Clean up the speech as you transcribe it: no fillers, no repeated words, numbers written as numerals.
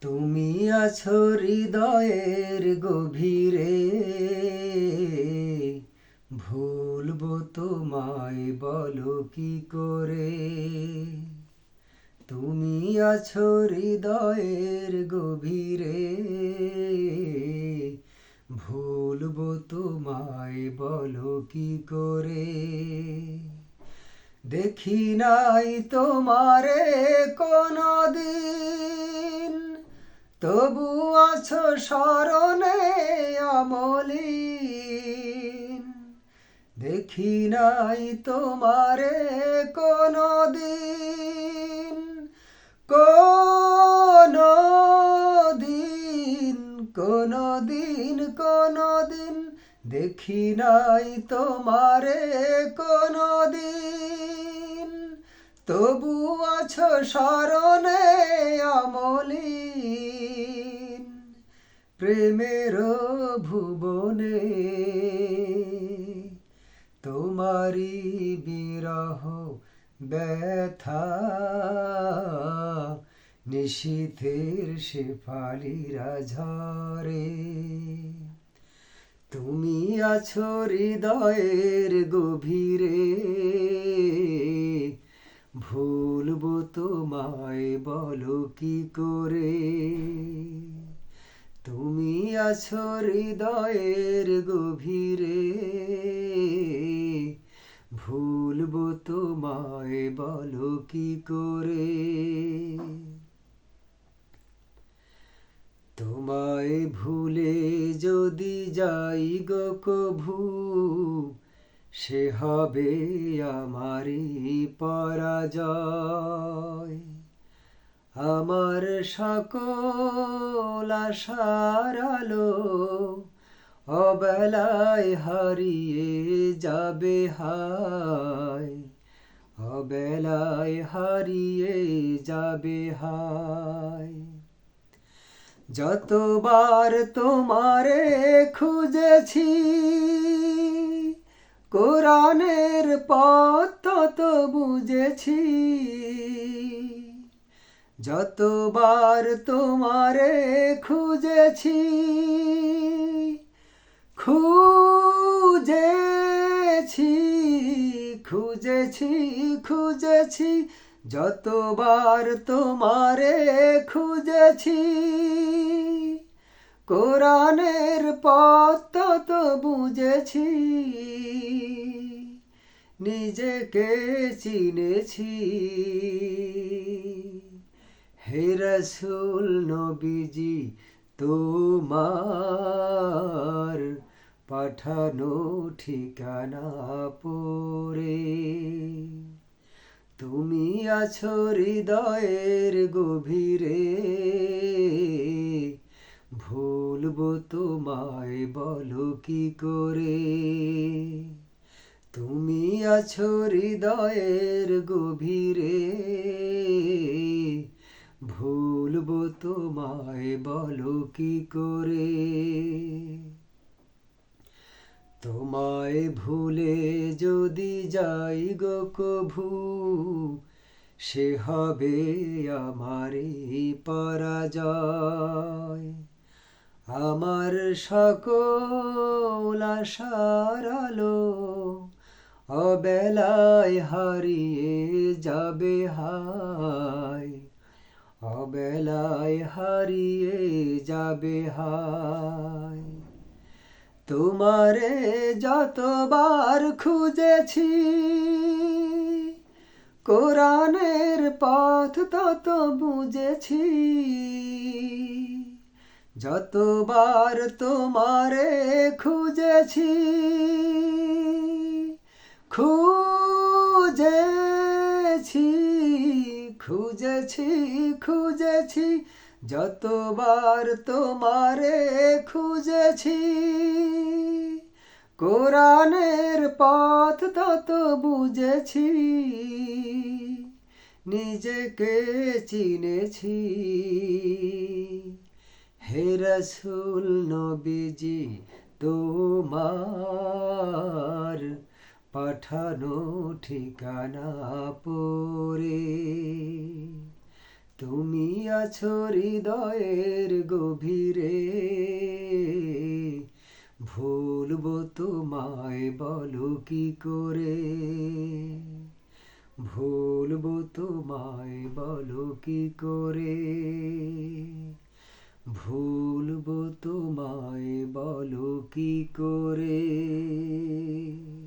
তুমি আছো হৃদয়ের গভীরে, ভুলবো তোমায় বলো কি করে। তুমি আছো হৃদয়ের গভীরে, ভুলবো তোমায় বলো কি করে। দেখি নাই তোমারে কোনদিন, তবু আছো স্মরণে অমলিন। দেখি নাই তোমারে কোনদিন, কোনদিন, কোনদিন, কোনদিন। দেখি নাই তোমারে কোনদিন, তবু আছো স্মরণে অমলিন। প্রেমের ভুবনে তোমারি বিরহ ব্যথা, নিশীথের শেফালিরা ঝরে। তুমি আছো হৃদয়ের গভীরে, ভুলবো তোমায় বলো কি করে। তুমি আছো হৃদয়ের গভীরে, ভুলবো তোমায় বলো কি করে। তোমায় ভুলে যদি যাই গো কভু, সে হবে আমারই পরাজয়। আমার সকল আশার আলো অবেলায় হারিয়ে যাবে হায়, অবেলায় হারিয়ে যাবে হায়। যতবার তোমারে খুঁজেছি, কোরআনের পথ তত বুঝেছি। যতবার তোমারে খুঁজেছি, খুঁজেছি, খুঁজেছি, খুঁজেছি। যতবার তোমারে খুঁজেছি, কোরআনের পথ তত বুঝেছি। নিজেকে চিনেছি, হে রাসূল নবীজি তোমার পাঠানো ঠিকানা পড়ে। তুমি আছো হৃদয়ের গভীরে, ভুলবো তোমায় বলো কি করে। তুমি আছো হৃদয়ের গভীরে, ভুলবো তোমায় বলো কি করে। তোমায় ভুলে যদি যাই গো কভু, সে হবে আমারই পরাজয়। আমার সকল আশার আলো অবেলায় হারিয়ে যাবে হায়, অবেলায় হারিয়ে যাবে হায়। তোমারে যতবার খুঁজেছি, কোরআনের পথ তত বুঝেছি। যতবার তোমারে খুঁজেছি, খুঁজেছি, খুঁজেছি, খুঁজেছি। যতবার তোমারে খুঁজেছি, কোরআনের পথ তত বুঝেছি। নিজেকে চিনেছি, হে রাসূল নবীজি তোমার পাঠানো ঠিকানা পড়ে। তুমি আছো হৃদয়ের গভীরে, ভুলবো তোমায় বলো কি করে, ভুলবো তোমায় বলো কি করে, ভুলবো তোমায় বলো কি করে।